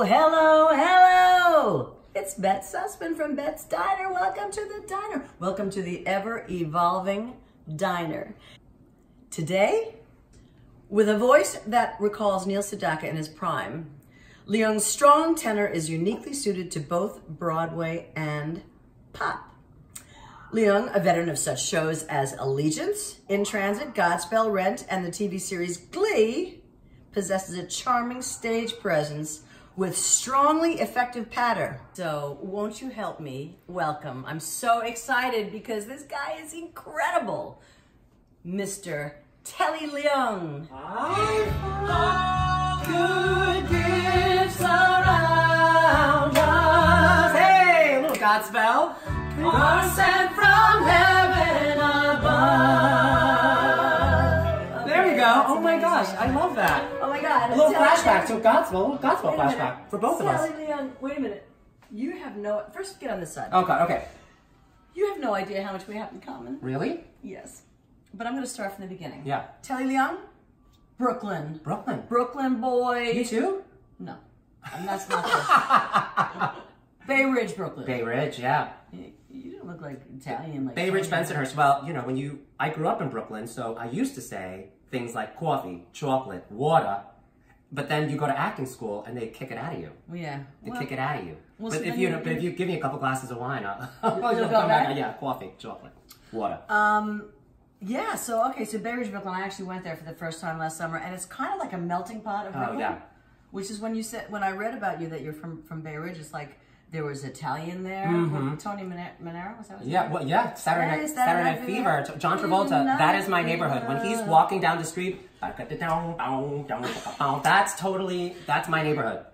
Hello, hello! It's Bette Sussman from Bette's Diner. Welcome to the diner. Welcome to the ever-evolving diner. Today, with a voice that recalls Neil Sedaka in his prime, Leung's strong tenor is uniquely suited to both Broadway and pop. Leung, a veteran of such shows as Allegiance, In Transit, Godspell, Rent, and the TV series Glee, possesses a charming stage presence with strongly effective patter. So won't you help me welcome, I'm so excited because this guy is incredible, Mr. Telly Leung. Good gifts around us. Hey, a little Godspell. Are sent from heaven above. There we go. Oh my gosh, I love that. Oh my God. A little flashback to Godspell, a little Godspell flashback for both of us. Telly Leung, wait a minute. You have no, first get on this side. Oh God, okay. You have no idea how much we have in common. Really? Yes. But I'm going to start from the beginning. Yeah. Telly Leung, Brooklyn. Brooklyn. Brooklyn boy. You too? No. And that's not true. Bay Ridge, Brooklyn. Bay Ridge, yeah. You don't look like Italian. Like Bay Ridge, Bensonhurst. Well, you know, I grew up in Brooklyn, so I used to say things like coffee, chocolate, water, but then you go to acting school and they kick it out of you. Yeah. They kick it out of you. Well, but so if you give me a couple glasses of wine, I'll You'll come back. Yeah, coffee, chocolate, water. Yeah, so Bay Ridge, Brooklyn, I actually went there for the first time last summer, and it's kind of like a melting pot of Brooklyn. Oh, yeah. Which is when you said, when I read about you that you're from Bay Ridge, it's like there was Italian there. Tony Manero, was that his name? Well, yeah, Saturday Night Fever. John Travolta, that is my neighborhood. When he's walking down the street, that's my neighborhood.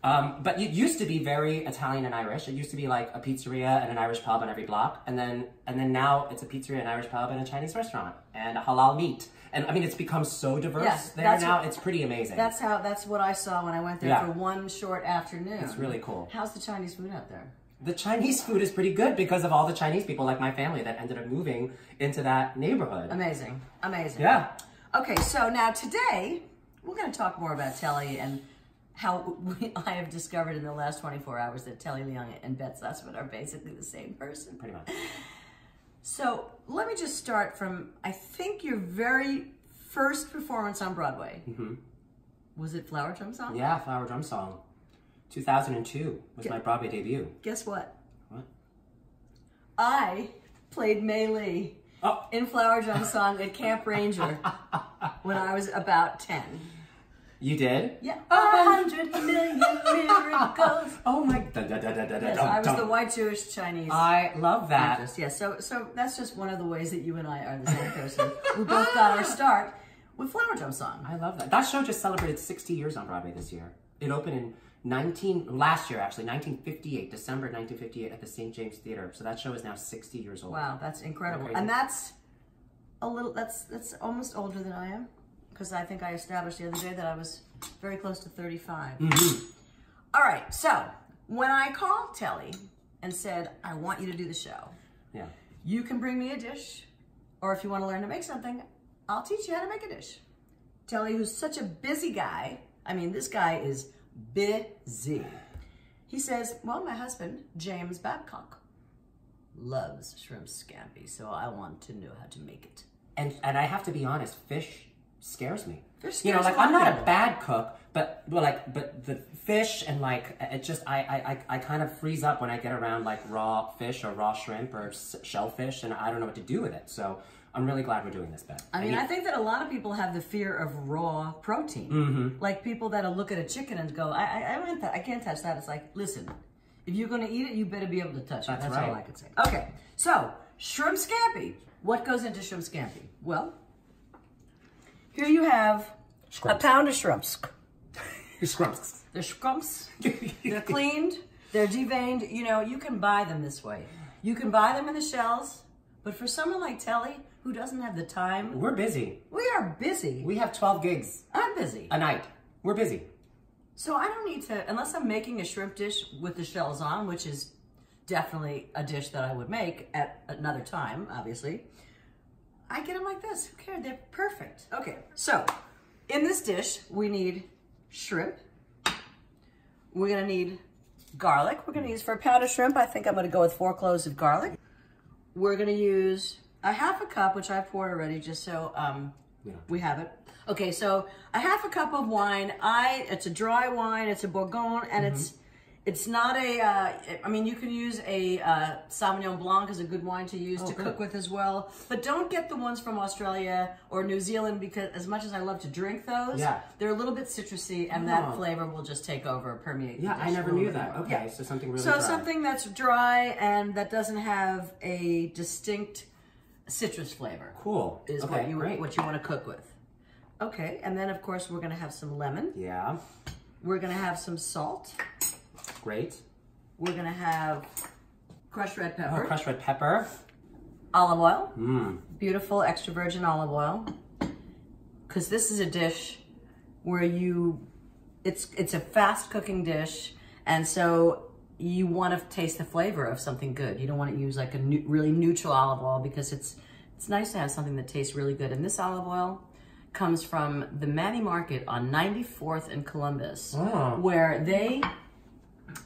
But it used to be very Italian and Irish. It used to be like a pizzeria and an Irish pub on every block, and then now it's a pizzeria, an Irish pub, and a Chinese restaurant, and a halal meat. And I mean, it's become so diverse there now. It's pretty amazing. That's what I saw when I went there for one short afternoon. It's really cool. How's the Chinese food out there? The Chinese food is pretty good because of all the Chinese people like my family that ended up moving into that neighborhood. Amazing, amazing. Yeah. Okay, so now today we're going to talk more about Telly and how I have discovered in the last 24 hours that Telly Leung and Bette Sussman are basically the same person. Pretty much. So let me just start from, I think your very first performance on Broadway. Was it Flower Drum Song? Yeah, Flower Drum Song. 2002 was my Broadway debut. Guess what? What? I played Mei Lee in Flower Drum Song at Camp Ranger when I was about 10. You did? Yeah. 100 million miracles. Oh my. Yes, I was the white Jewish Chinese. I love that. Actress. Yeah, so that's just one of the ways that you and I are the same person. We both got our start with Flower Drum Song. I love that. That show just celebrated 60 years on Broadway this year. It opened in last year actually, 1958, December 1958 at the St. James Theater. So that show is now 60 years old. Wow, that's incredible. And that's that's almost older than I am. Because I think I established the other day that I was very close to 35. All right, so when I called Telly and said, I want you to do the show, you can bring me a dish, or if you want to learn to make something, I'll teach you how to make a dish. Telly, who's such a busy guy, I mean, this guy is busy. He says, well, my husband, James Babcock, loves shrimp scampi, so I want to know how to make it. And I have to be honest, fish scares me. Fish scares you know, like I'm not a bad cook, but the fish and like it just I kind of freeze up when I get around like raw fish or raw shrimp or shellfish, and I don't know what to do with it. So I'm really glad we're doing this, Bette. I mean, I think that a lot of people have the fear of raw protein. Like people that'll look at a chicken and go, I can't touch that. It's like, listen, if you're going to eat it, you better be able to touch it. That's all I can say. Okay, so shrimp scampi. What goes into shrimp scampi? Well, here you have a pound of shrimps. Scrumps. They're scrumps. They're cleaned. They're deveined. You know, you can buy them this way. You can buy them in the shells. But for someone like Telly, who doesn't have the time. We're busy. We are busy. We have 12 gigs. I'm busy. A night. We're busy. So I don't need to, unless I'm making a shrimp dish with the shells on, which is definitely a dish that I would make at another time, obviously. I get them like this. Who cares? They're perfect. Okay, so in this dish, we need shrimp. We're gonna need garlic. We're gonna use for a pound of shrimp. I think I'm gonna go with 4 cloves of garlic. We're gonna use a half a cup, which I poured already, just so we have it. Okay, so a half a cup of wine. It's a dry wine. It's a Bourgogne, and it's not a. I mean, you can use a Sauvignon Blanc as a good wine to use to cook with as well. But don't get the ones from Australia or New Zealand, because as much as I love to drink those, they're a little bit citrusy, and that flavor will just take over, permeate. Yeah, I never knew that. Okay, so something really dry. Something that's dry and that doesn't have a distinct citrus flavor. Cool. Is what you want to cook with. Okay, and then of course we're gonna have some lemon. Yeah. We're gonna have some salt. Great. We're gonna have crushed red pepper. Oh, crushed red pepper. Olive oil. Mmm. Beautiful extra virgin olive oil. Because this is a dish where it's a fast cooking dish, and so you want to taste the flavor of something good. You don't want to use like a really neutral olive oil, because it's nice to have something that tastes really good. And this olive oil comes from the Manny Market on 94th and Columbus, where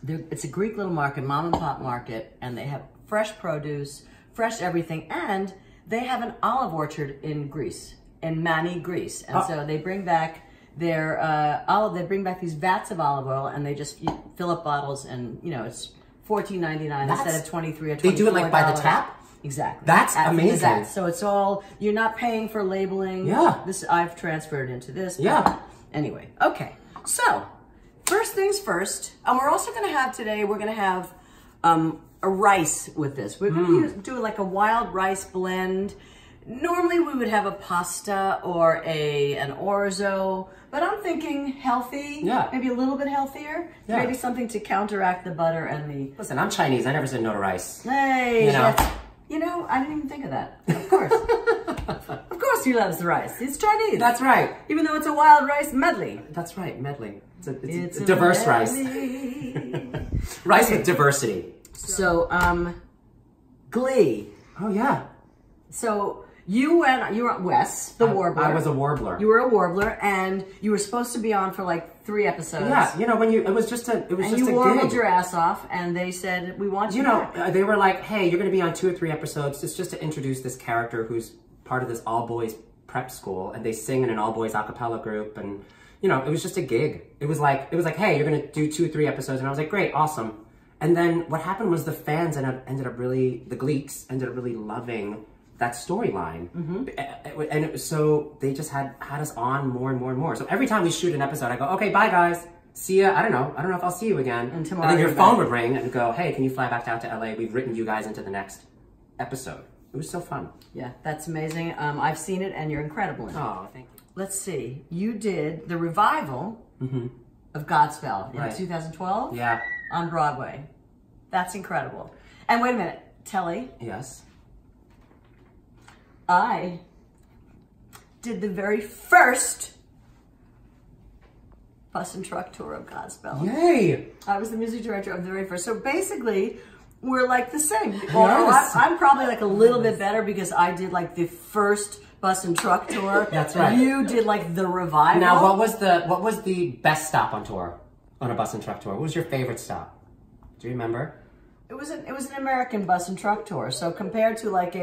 it's a Greek little market, mom and pop market, and they have fresh produce, fresh everything, and they have an olive orchard in Greece, in Manny, Greece. And so they bring back their they bring back these vats of olive oil, and they just fill up bottles, and it's $14.99 instead of $23 or $24. They do it like by the tap? Exactly. That's amazing. So it's all, you're not paying for labeling. Yeah. This I've transferred into this. Yeah. Anyway, okay. So first things first, and we're also going to have today, we're going to have a rice with this. We're going to do like a wild rice blend. Normally we would have a pasta or an orzo, but I'm thinking healthy, maybe a little bit healthier, maybe something to counteract the butter and the... Listen, I'm Chinese. I never said no to rice. Hey, I didn't even think of that. Of course. Of course he loves the rice. It's Chinese. That's right. Even though it's a wild rice medley. That's right, medley. It's a diverse medley. rice. Rice with diversity. So, Glee. Oh, yeah. So... You were Wes, the warbler. I was a warbler. You were a warbler, and you were supposed to be on for like 3 episodes. Yeah, it was just a you warbled your ass off, and they said, we want you back. They were like, hey, you're going to be on 2 or 3 episodes. It's just to introduce this character who's part of this all-boys prep school, and they sing in an all-boys a cappella group, and, it was just a gig. It was like, hey, you're going to do 2 or 3 episodes, and I was like, great, awesome. And then what happened was the fans the Gleeks ended up really loving that storyline. And so they just had us on more and more and more. So every time we shoot an episode, I go, okay, bye guys. See ya. I don't know if I'll see you again. And tomorrow. And then your phone would ring and go, hey, can you fly back out to LA? We've written you guys into the next episode. It was so fun. Yeah, that's amazing. I've seen it, and you're incredible in it. Oh, thank you. Let's see. You did the revival of Godspell in 2012 on Broadway. That's incredible. And wait a minute, Telly. Yes. I did the very first bus and truck tour of Godspell. Yay! I was the music director of the very first. So basically, we're like the same. Yes. I'm probably like a little bit better because I did like the first bus and truck tour. That's right. You did like the revival. Now, what was the best stop on tour, on a bus and truck tour? What was your favorite stop? Do you remember? It was an American bus and truck tour. So compared to like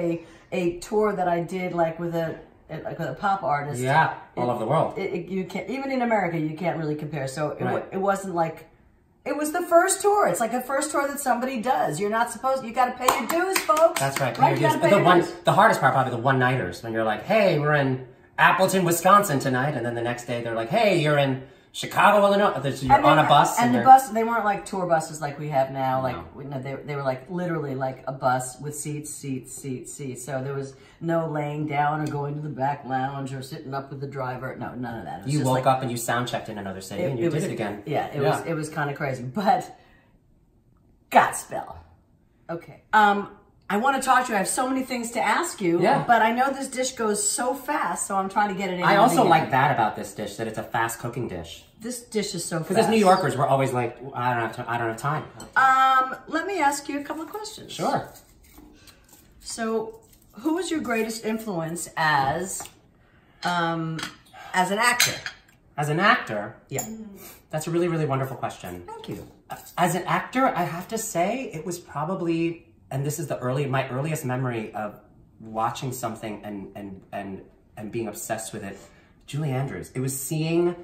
a tour that I did like with a pop artist, all over the world. You can't, even in America, you can't really compare. So it wasn't like, it was the first tour. It's like a first tour that somebody does. You're not supposed. You got to pay your dues, folks. That's right. Right. The hardest part probably the one-nighters when you're like, hey, we're in Appleton, Wisconsin tonight, and then the next day they're like, hey, you're in Chicago, Illinois. You're on a bus. And the bus, they weren't like tour buses like we have now. Like No. they were like literally like a bus with seats. So there was no laying down or going to the back lounge or sitting up with the driver. No, none of that. It was you just woke up and you sound checked in another city and you did it again. Yeah, it was kind of crazy. But Godspell. Okay. I want to talk to you. I have so many things to ask you, but I know this dish goes so fast, so I'm trying to get it in. I also like that about this dish, that it's a fast cooking dish. This dish is so fast. Because as New Yorkers, we're always like, I don't have time. Let me ask you a couple of questions. Sure. So, who was your greatest influence as an actor? As an actor, Yeah. that's a really, really wonderful question. Thank you. As an actor, I have to say it was probably, and this is my earliest memory of watching something and being obsessed with it, Julie Andrews. It was seeing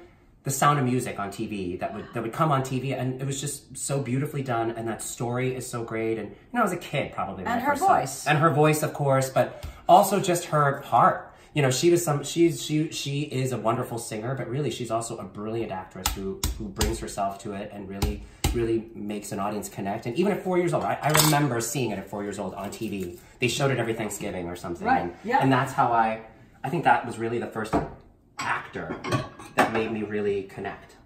The Sound of Music on TV that would come on TV, and it was just so beautifully done, and that story is so great. And you know, as a kid, probably. And her voice. And her voice, of course, but also just her heart. You know, she is a wonderful singer, but really she's also a brilliant actress who brings herself to it and really makes an audience connect. And even at 4 years old, I remember seeing it at 4 years old on TV. They showed it every Thanksgiving or something. Right. And that's how I think that was really the first actor that made me really connect.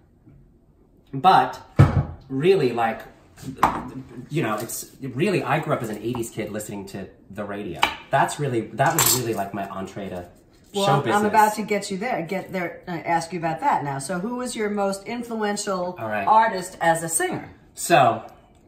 But really, like, you know, I grew up as an 80s kid listening to the radio. That was really like my entree to show business. I'm about to get there, ask you about that now. So who was your most influential artist as a singer? So,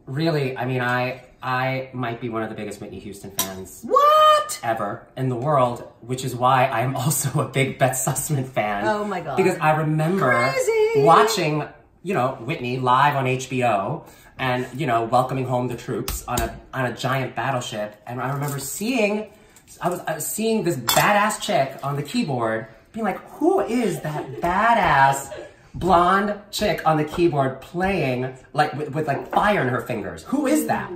really, I mean, I might be one of the biggest Whitney Houston fans. What? Ever in the world, which is why I am also a big Bette Sussman fan. Oh my God. Because I remember watching, you know, Whitney live on HBO and, you know, welcoming home the troops on a giant battleship. And I remember I was seeing this badass chick on the keyboard being like, who is that badass blonde chick on the keyboard playing like with like fire in her fingers? Who is that?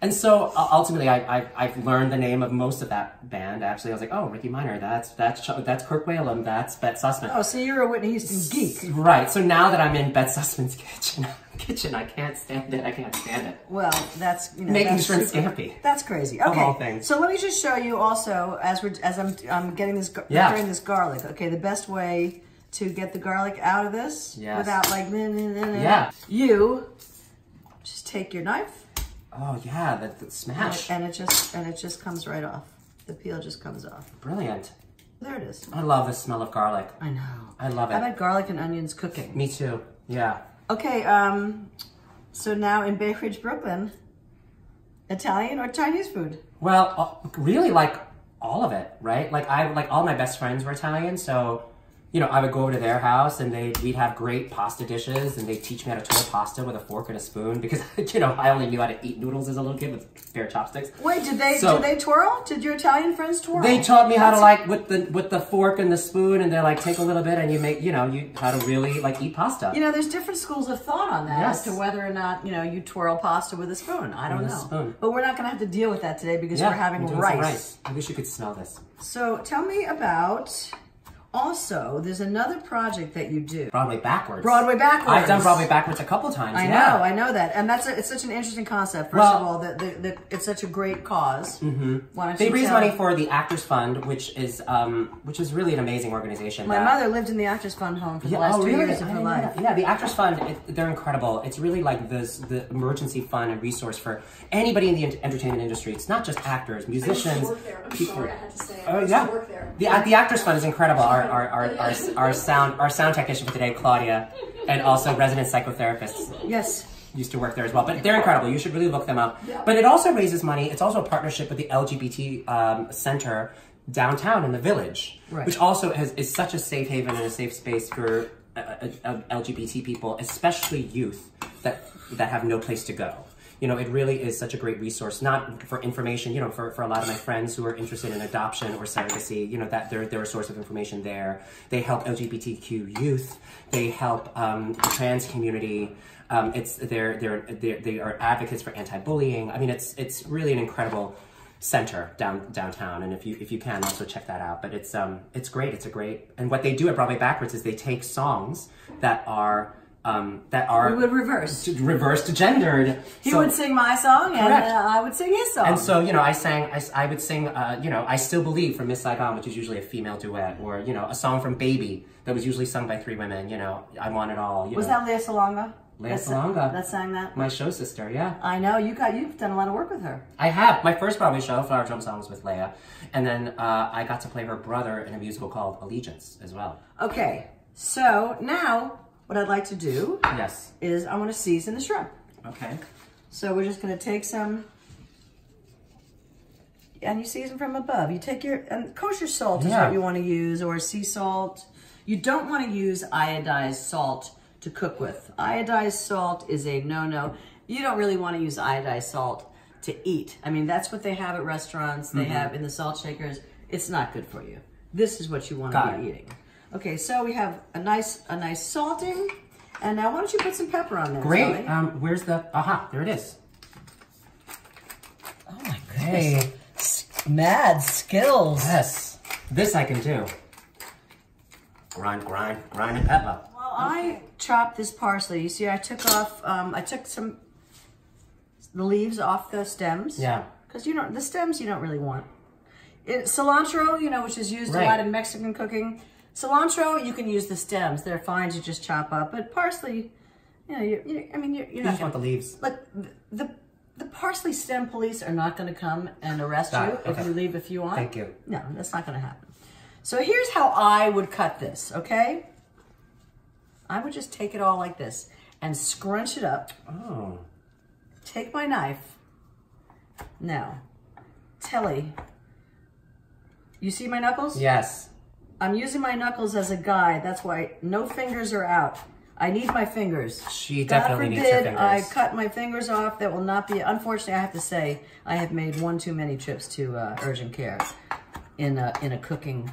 And so ultimately, I've learned the name of most of that band. Actually, I was like, oh, Ricky Minor, that's Kirk Whalum, that's Bette Sussman. Oh, so you're a Whitney Houston geek, right? So now that I'm in Bette Sussman's kitchen, I can't stand it. Well, that's making shrimp scampi. That's crazy. Of all Okay, things. so let me just show you also as I'm getting this preparing this garlic. Okay, the best way to get the garlic out of this without like you just take your knife. Oh yeah, the smash. And it just comes right off. The peel just comes off. Brilliant. There it is. I love the smell of garlic. I know. I love it. I like garlic and onions cooking. Me too. Yeah. Okay, so now in Bay Ridge, Brooklyn, Italian or Chinese food? Well, really like all of it, right? Like all my best friends were Italian, so you know, I would go over to their house and we'd have great pasta dishes and they'd teach me how to twirl pasta with a fork and a spoon because, you know, I only knew how to eat noodles as a little kid with bare chopsticks. Wait, did they twirl? Did your Italian friends twirl? They taught me how to like, with the fork and the spoon, and they're like, take a little bit and you make, you know, how to really like eat pasta. You know, there's different schools of thought on that as to whether or not, you know, you twirl pasta with a spoon. I don't know. But we're not going to have to deal with that today because we're having rice. I wish you could smell this. So tell me about... Also, there's another project that you do. Broadway Backwards. Broadway Backwards. I've done Broadway Backwards a couple times. I know that, and it's such an interesting concept. First of all, it's such a great cause. Mm-hmm. They raise money for the Actors Fund, which is really an amazing organization. My mother lived in the Actors Fund home for the last 2 years of her life. Yeah, the Actors Fund, they're incredible. It's really like the emergency fund and resource for anybody in the entertainment industry. It's not just actors, musicians. I used to work there. I'm sorry, I had to say. I used to work there. The Actors Fund is incredible. Our sound technician for today, Claudia, and also resident psychotherapists. Yes. Used to work there as well, but they're incredible. You should really look them up. Yeah. But it also raises money. It's also a partnership with the LGBT center downtown in the Village, which also is such a safe haven and a safe space for LGBT people, especially youth that have no place to go. You know, it really is such a great resource, not for information, you know, for a lot of my friends who are interested in adoption or surrogacy, you know, that they're a source of information there. They help LGBTQ youth. They help the trans community. They are advocates for anti-bullying. I mean, it's really an incredible center downtown, and if you can also check that out. But it's great. It's a great, and what they do at Broadway Backwards is they take songs that are we would reverse to gendered. He would sing my song, and I would sing his song. And so, you know, I would sing, you know, I Still Believe from Miss Saigon, which is usually a female duet, or, you know, a song from Baby that was usually sung by 3 women, you know, I Want It All. Was that Lea Salonga? Lea Salonga. That sang that? My show sister, yeah. I know, you've done a lot of work with her. I have. My first Broadway show, Flower Drum Song, was with Lea, and then I got to play her brother in a musical called Allegiance as well. Okay, so now... what I'd like to do is I want to season the shrimp. Okay. So we're just going to take some, and you season from above. You take and kosher salt is what you want to use, or sea salt. You don't want to use iodized salt to cook with. Iodized salt is a no-no. You don't really want to use iodized salt to eat. I mean, that's what they have at restaurants. They have in the salt shakers. It's not good for you. This is what you want to be eating. Okay, so we have a nice salting. And now why don't you put some pepper on there? Great. Where's the, there it is. Oh my goodness. Hey. Mad skills. Yes. This I can do. Grind, and pepper. Well, I chopped this parsley. You see, I took off, the leaves off the stems. Yeah. Because the stems you don't really want. Cilantro, which is used a lot in Mexican cooking. Cilantro, you can use the stems. They're fine to just chop up. But parsley, you're You not just want the leaves. Like, the parsley stem police are not going to come and arrest you if you leave a few on. Thank you. No, that's not going to happen. So here's how I would cut this, okay? I would just take it all like this and scrunch it up. Oh. Take my knife. Now, Telly, you see my knuckles? Yes. I'm using my knuckles as a guide. That's why no fingers are out. I need my fingers. She definitely needs her fingers. God forbid I cut my fingers off. That will not be, unfortunately, I have to say, I have made one too many trips to urgent care in a cooking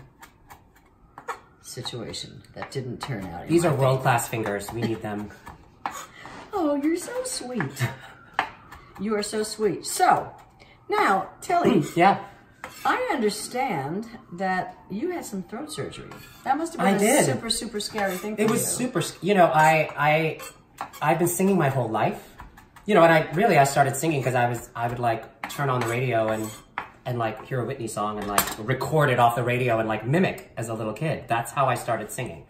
situation that didn't turn out. These are world-class fingers. We need them. Oh, you're so sweet. You are so sweet. So, now, Telly. Yeah. I understand that you had some throat surgery. That must have been a super, super scary thing for you. It was super, I've been singing my whole life. And I started singing because I would like turn on the radio and like hear a Whitney song and like record it off the radio and like mimic as a little kid. That's how I started singing.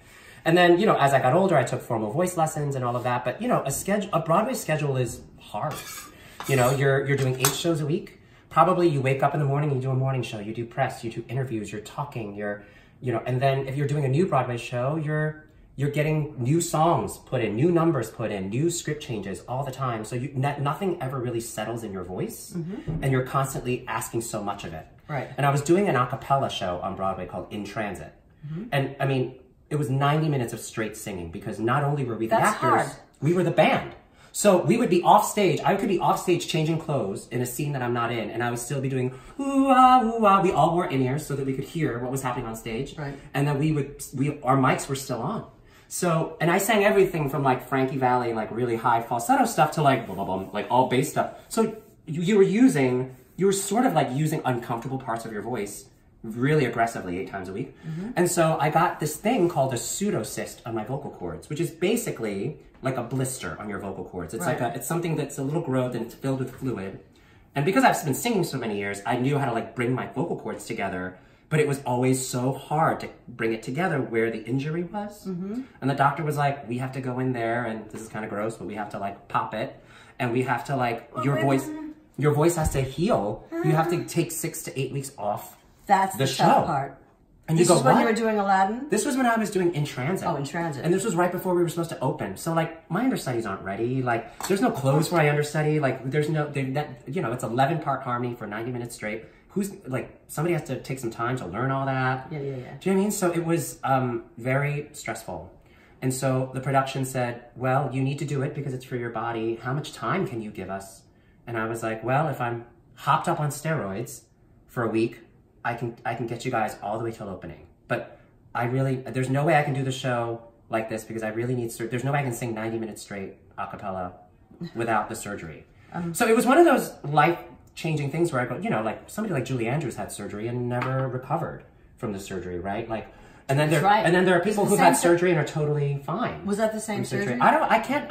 And then, as I got older, I took formal voice lessons and all of that. But, a Broadway schedule is hard. You're doing 8 shows a week. Probably you wake up in the morning, you do a morning show, you do press, you do interviews, you're talking, and then if you're doing a new Broadway show, you're getting new songs put in, new numbers put in, new script changes all the time. So nothing ever really settles in your voice, and you're constantly asking so much of it. Right. And I was doing an a cappella show on Broadway called In Transit. And I mean, it was 90 minutes of straight singing because not only were we the actors, we were the band. So we would be off stage. I could be off stage changing clothes in a scene that I'm not in, and I would still be doing ooh-ah, ooh-ah. We all wore in-ears so that we could hear what was happening on stage. Right. And then our mics were still on. So, and I sang everything from like Frankie Valli, like really high falsetto stuff to like blah, blah, blah, like all bass stuff. So you were sort of like using uncomfortable parts of your voice really aggressively 8 times a week. And so I got this thing called a pseudocyst on my vocal cords, which is basically like a blister on your vocal cords. It's it's something that's a little growth and it's filled with fluid. And because I've been singing so many years, I knew how to like bring my vocal cords together, but it was always so hard to bring it together where the injury was. And the doctor was like, we have to go in there, and this is kind of gross, but we have to like pop it, and we have to like, your voice has to heal. You have to take 6 to 8 weeks off. That's the tough part. And this is when you were doing Aladdin? This was when I was doing In Transit. Oh, In Transit. And this was right before we were supposed to open. So, like, my understudies aren't ready. Like, there's no clothes for my understudy. Like, there's no, it's 11-part harmony for 90 minutes straight. Somebody has to take some time to learn all that. Yeah. Do you know what I mean? So it was very stressful. And so the production said, well, you need to do it because it's for your body. How much time can you give us? And I was like, well, if I'm hopped up on steroids for a week, I can get you guys all the way till opening. But there's no way I can do the show like this because I really need, there's no way I can sing 90 minutes straight a cappella without the surgery. So it was one of those life-changing things where I go, like somebody like Julie Andrews had surgery and never recovered from the surgery, right? Like, and then there are people who've had surgery and are totally fine. Was that the same surgery? I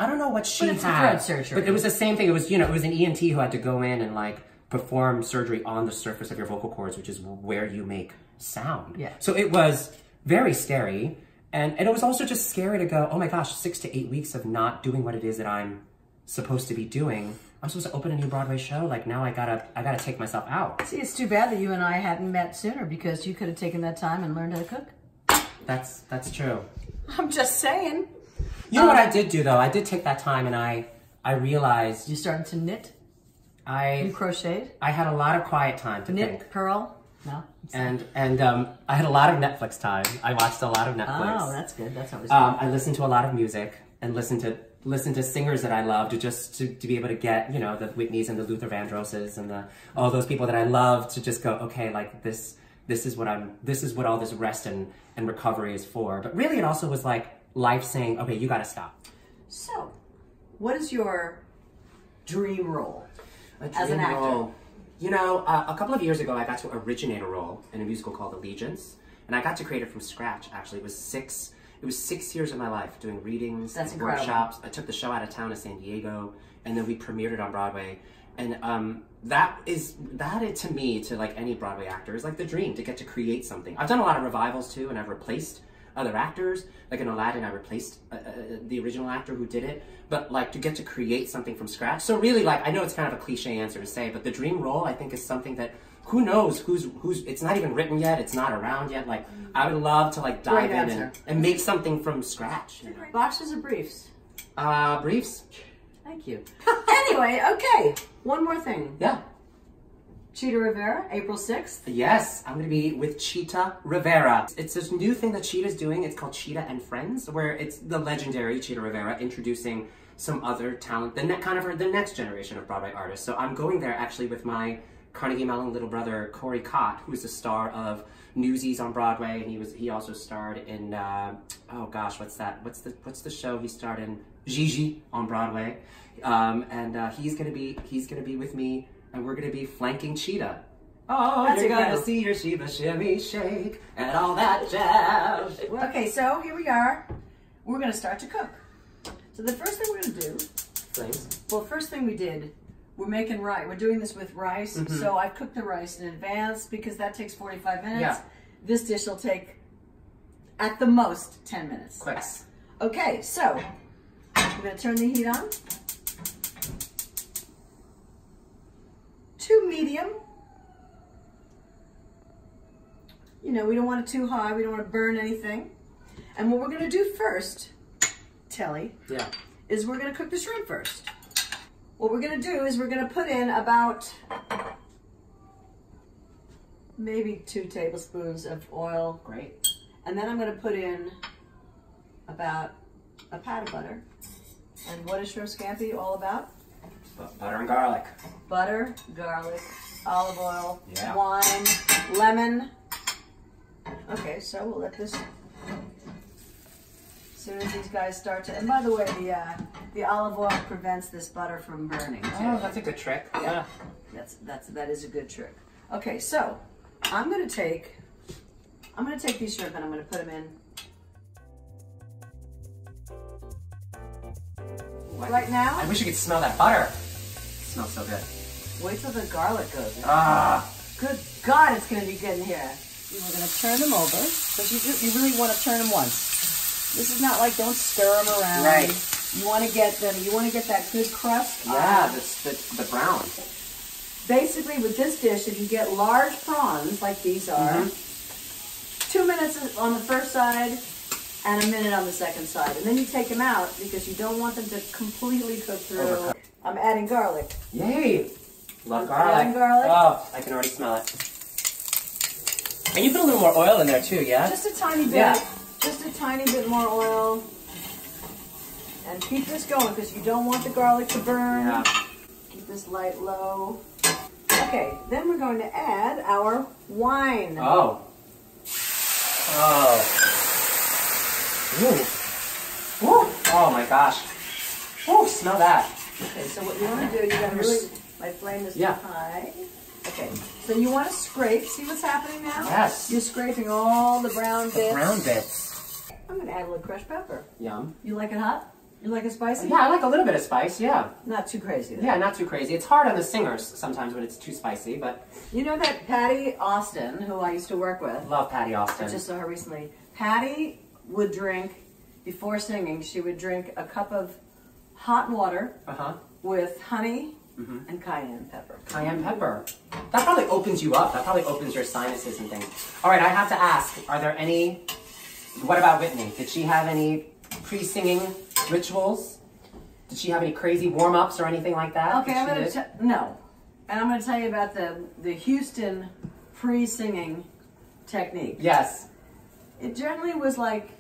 don't know what she had. But it's a thread surgery. But it was the same thing. It was, it was an ENT who had to go in and like perform surgery on the surface of your vocal cords, which is where you make sound. Yeah. So it was very scary. And it was also just scary to go, oh my gosh, 6 to 8 weeks of not doing what it is that I'm supposed to be doing. I'm supposed to open a new Broadway show. Like now I gotta take myself out. See, it's too bad that you and I hadn't met sooner because you could have taken that time and learned how to cook. That's true. I'm just saying. You know what I did do though? I did take that time and I realized. You started to knit? You crocheted? I had a lot of quiet time to think. Knit, purl? No? And I had a lot of Netflix time. I watched a lot of Netflix. Oh, that's good. That's always good. I listened to a lot of music and listened to singers that I loved just to be able to get, you know, the Whitneys and the Luther Vandrosses and all those people that I loved to just go, okay, like this is what all this rest and recovery is for. But really it also was like life saying, okay, you gotta stop. So, what is your dream role as an dream actor? role. You know, a couple of years ago, I got to originate a role in a musical called Allegiance, and I got to create it from scratch. Actually, it was 6 years of my life doing readings, and workshops. I took the show out of town to San Diego, and then we premiered it on Broadway. And that to me, to like any Broadway actor, is like the dream to get to create something. I've done a lot of revivals too, and I've replaced other actors. Like in Aladdin, I replaced the original actor who did it. But like to get to create something from scratch. So really, like, I know it's kind of a cliche answer to say, but the dream role I think is something that who knows who's it's not even written yet, it's not around yet. Like I would love to like dive in and make something from scratch. You know? Boxers or briefs? Briefs. Thank you. Anyway, okay. One more thing. Yeah. Chita Rivera, April 6th. Yes, I'm going to be with Chita Rivera. It's this new thing that Chita's doing. It's called Chita and Friends, where it's the legendary Chita Rivera introducing some other talent, the next generation of Broadway artists. So I'm going there actually with my Carnegie Mellon little brother, Corey Cott, who's the star of Newsies on Broadway, and he also starred in, oh gosh, what's the show he starred in? Gigi on Broadway. He's going to be with me. And we're going to be flanking Chita. Oh, you're going to see your Shiva shimmy shake and all that jazz. Okay, so here we are. We're going to start to cook. So the first thing we're going to do... Flames. Well, first thing we did, we're making rice. We're doing this with rice. Mm-hmm. So I've cooked the rice in advance because that takes 45 minutes. Yeah. This dish will take, at the most, 10 minutes. Quick. Okay, so we're going to turn the heat on. 2 medium. You know, we don't want it too high. We don't want to burn anything. And what we're going to do first, Telly, is we're going to cook the shrimp first. What we're going to do is we're going to put in about maybe 2 tablespoons of oil. Great. And then I'm going to put in about a pat of butter. And what is shrimp scampi all about? Butter and garlic. Butter, garlic, olive oil, yeah. wine, lemon. Okay, so we'll let this, as soon as these guys start to, and by the way, the olive oil prevents this butter from burning too. Oh, that's a good trick. Yeah. That is a good trick. Okay, so I'm gonna take these shrimp and I'm gonna put them in. Right now? I wish you could smell that butter. It smells so good. Wait till the garlic goes in. Ah. Good God, it's going to be good in here. We're going to turn them over, because you really want to turn them once. This is not like, don't stir them around. Right. You want to get them, you want to get that good crust. Yeah, the brown. Basically, with this dish, if you get large prawns, like these are, 2 minutes on the first side, and a minute on the second side. And then you take them out because you don't want them to completely cook through. I'm adding garlic. Yay! Love garlic. Adding garlic. Oh, I can already smell it. And you put a little more oil in there too, yeah? Just a tiny bit. Yeah. Just a tiny bit more oil. And keep this going because you don't want the garlic to burn. Yeah. Keep this light low. Okay, then we're going to add our wine. Oh. Oh. Ooh. Ooh. Oh my gosh. Ooh, smell that. Okay, so what you want to do, you got to really, my flame is too high. Okay, so you want to scrape. See what's happening now? Yes. You're scraping all the brown bits. Brown bits. I'm going to add a little crushed pepper. Yum. You like it hot? You like it spicy? Yeah, I like a little bit of spice, yeah. Not too crazy, though. Yeah, not too crazy. It's hard on the singers sometimes when it's too spicy, but... You know that Patty Austin, who I used to work with? Love Patty Austin. I just saw her recently. Patty would drink, before singing, she would drink a cup of hot water with honey and cayenne pepper. Cayenne pepper. That probably opens you up. That probably opens your sinuses and things. All right, I have to ask, are there any... What about Whitney? Did she have any pre-singing rituals? Did she have any crazy warm-ups or anything like that? Okay, I'm going to... No. And I'm going to tell you about the Houston pre-singing technique. Yes. It generally was like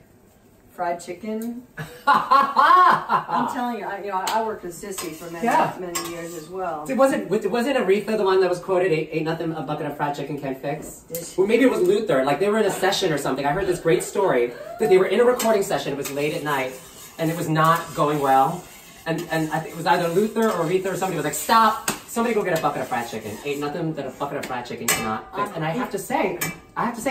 fried chicken. I'm telling you, I worked with Sissy for many years as well. Wasn't Aretha the one that was quoted, ain't nothing a bucket of fried chicken can't fix? Or maybe it was Luther, like they were in a session or something. I heard this great story that they were in a recording session, it was late at night, and it was not going well. And I think it was either Luther or Aretha or somebody was like, stop, somebody go get a bucket of fried chicken. Ain't nothing that a bucket of fried chicken cannot fix. And I have to say,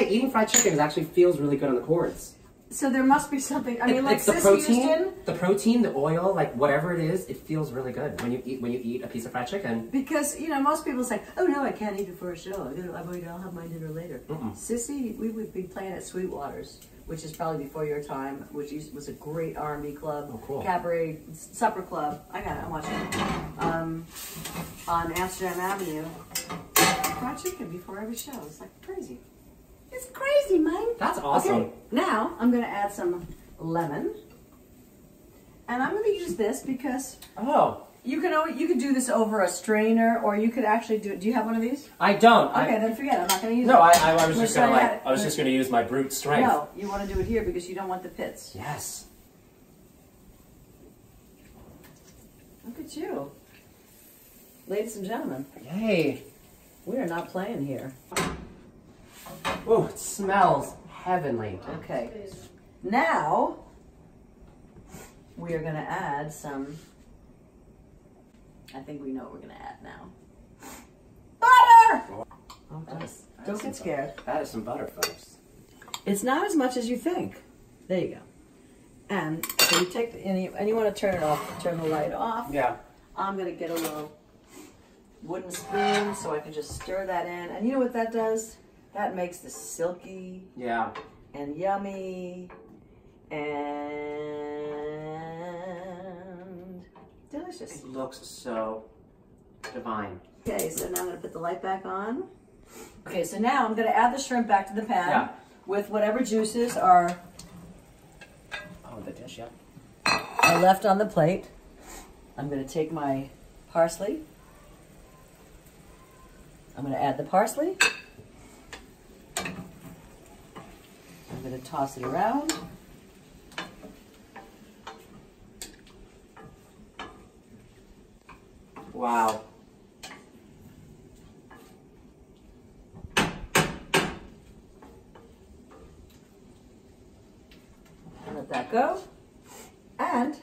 eating fried chicken actually feels really good on the cords. So there must be something. I mean, like it's the protein, the oil, like whatever it is, it feels really good when you eat a piece of fried chicken. Because most people say, "Oh no, I can't eat before a show. I'll have my dinner later." Sissy, we would be playing at Sweetwater's, which is probably before your time, which was a great R&B club, cabaret supper club. I'm watching it on Amsterdam Avenue. Fried chicken before every show. It's like crazy. It's crazy, man. That's awesome. Okay, now I'm going to add some lemon. And I'm going to use this because you can do this over a strainer, or you could actually do you have one of these? I don't. Okay, then forget it. I'm not going to use it. No, I was just going to I was just going to use my brute strength. No, you want to do it here because you don't want the pits. Yes. Look at you. Ladies and gentlemen. Yay. We are not playing here. Oh, it smells heavenly. Okay. Now, we are going to add some, I think we know what we're going to add now. Butter! Oh, don't get scared. That is some butter, folks. It's not as much as you think. There you go. And so you take and you want to turn it off, turn the light off. Yeah. I'm going to get a little wooden spoon so I can just stir that in. And you know what that does? That makes this silky and yummy and delicious. It looks so divine. Okay, so now I'm going to put the light back on. Okay, so now I'm going to add the shrimp back to the pan with whatever juices are the dish, are left on the plate. I'm going to take my parsley. I'm going to add the parsley. I'm going to toss it around. Wow. Let that go. And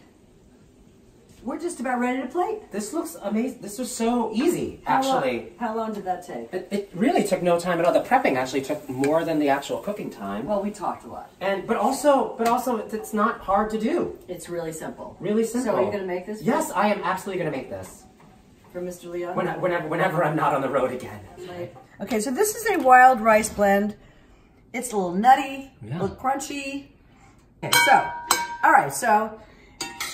we're just about ready to plate. This looks amazing. This was so easy, actually. How long did that take? It really took no time at all. The prepping actually took more than the actual cooking time. Well, we talked a lot. But also, it's not hard to do. It's really simple. Really simple. So are you going to make this? Yes, I am absolutely going to make this. For Mr. Leung? Whenever I'm not on the road again. Okay, so this is a wild rice blend. It's a little nutty, a little crunchy. Okay, so, all right, so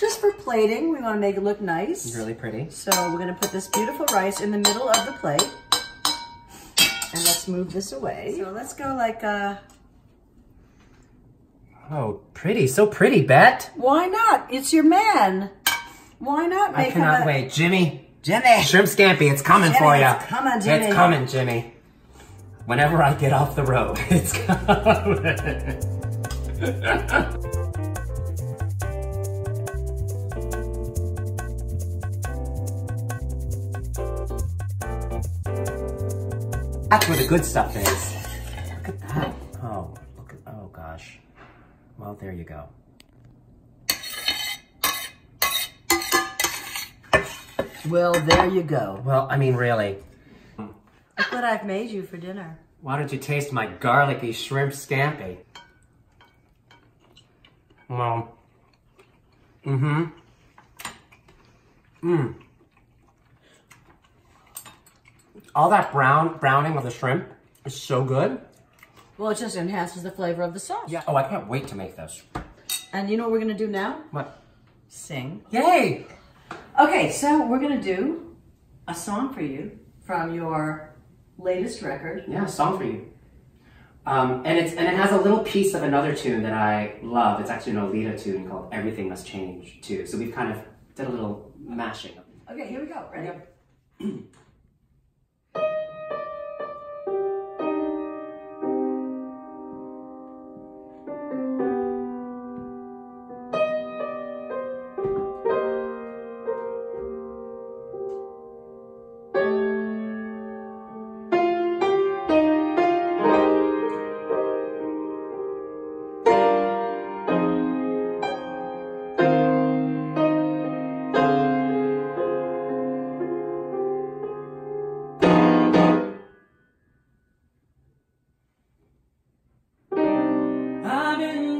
just for plating, we want to make it look nice. Really pretty. So we're going to put this beautiful rice in the middle of the plate. And let's move this away. So let's go like oh, pretty. So pretty, Bette. Why not? It's your man. Why not make him I cannot wait. Jimmy. Jimmy. Shrimp Scampi, it's coming for you. It's coming, Jimmy. It's coming, Jimmy. Whenever I get off the road, it's coming. That's where the good stuff is. Look at that. Oh, oh gosh. Well, there you go. Well, there you go. Well, I mean, really. Look what I've made you for dinner. Why don't you taste my garlicky shrimp scampi? Well, all that browning of the shrimp is so good. Well, it just enhances the flavor of the sauce. Yeah. Oh, I can't wait to make this. And you know what we're going to do now? What? Sing. Yay! Okay, so we're going to do a song for you from your latest record. Yeah, a song for you. And it has a little piece of another tune that I love. It's actually an Olita tune called Everything Must Change, too. So we've kind of did a little mashing. Okay, here we go. Ready?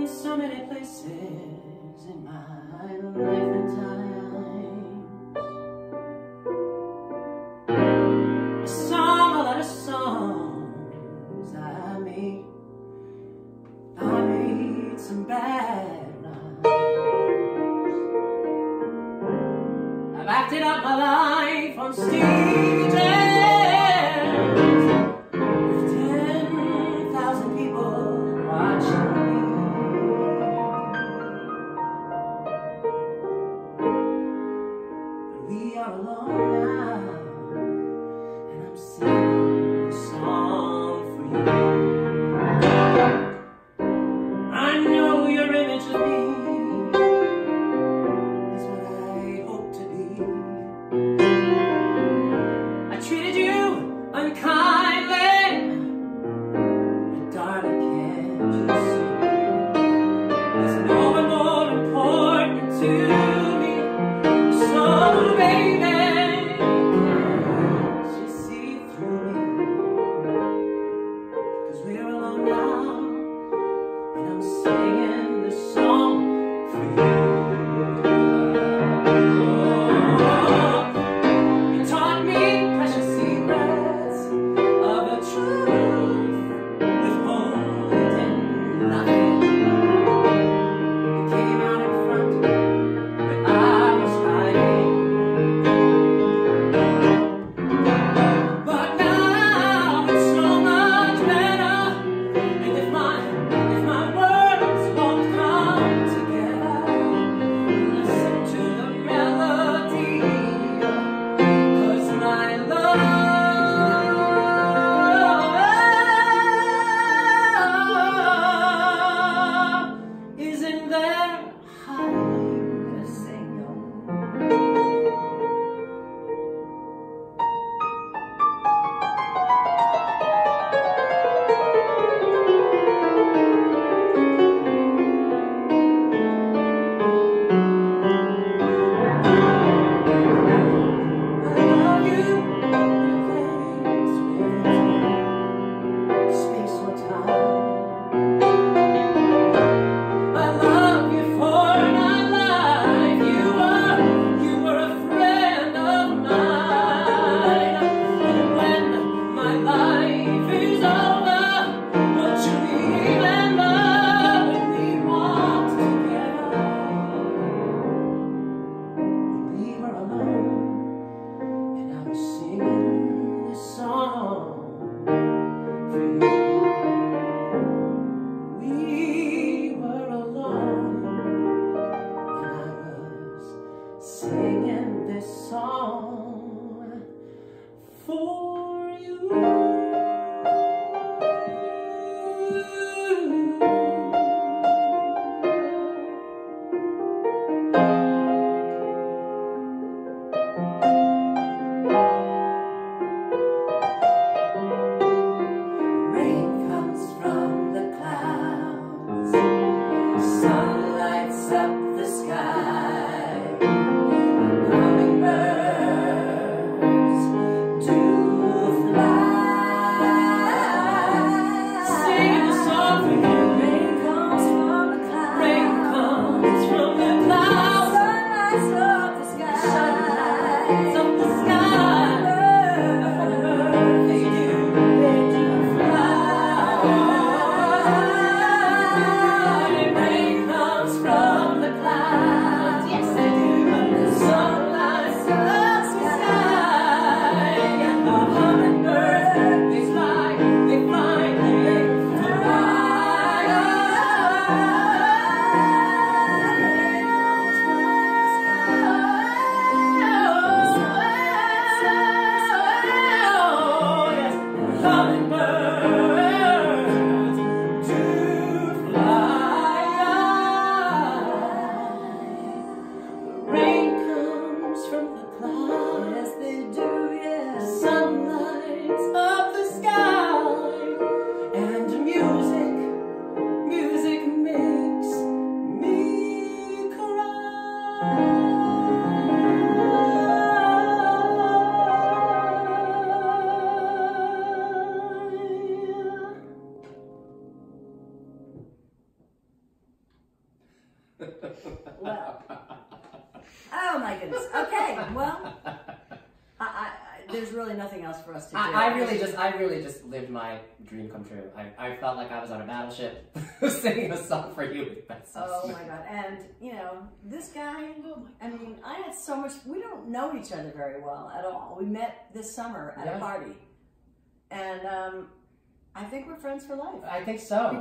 so many places in my life and times. I sung a lot of songs I made some bad rhymes. I've acted out my life on stages with 10,000 people watching me. But we are alone now, and I'm singing a song for you. I know your image of me is what I hope to be. I treated you unkindly, but darling, can't you see? There's no one more important to me. So baby, can't you see through me? 'Cause we're alone now, and I'm singing this song for you. You taught me precious secrets of the truth, withholding nothing. You came out in front when I was hiding. But now it's so much better. And if my words won't Well, oh my goodness. Okay, well, there's really nothing else for us to do. I really just lived my dream come true. I felt like I was on a battleship singing a song for you with Bette Sussman. Oh my God. And, you know, this guy, I mean, I had so much, we don't know each other very well at all. We met this summer at a party. And I think we're friends for life. I think so.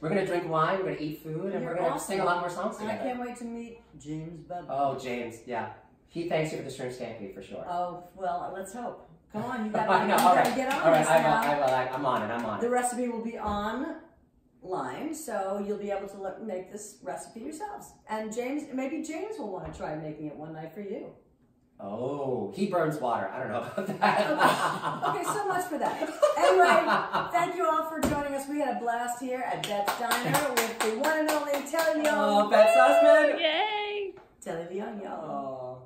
We're gonna drink wine, we're gonna eat food, and we're gonna sing a lot more songs together. And I can't wait to meet James Bette. Oh, James, yeah. He thanks you for the shrimp scampi for sure. Oh, well, let's hope. Come on, you gotta, I know, you gotta get on this now. I'm on it. The recipe will be online, so you'll be able to make this recipe yourselves. And James, maybe James will want to try making it one night for you. Oh, he burns water. I don't know about that. Okay, so much for that. Anyway, thank you all for joining us. We had a blast here at Bette's Diner with the one and only Telly Leung. Oh, Bette Sussman. Yay! Telly Leung, y'all. Oh.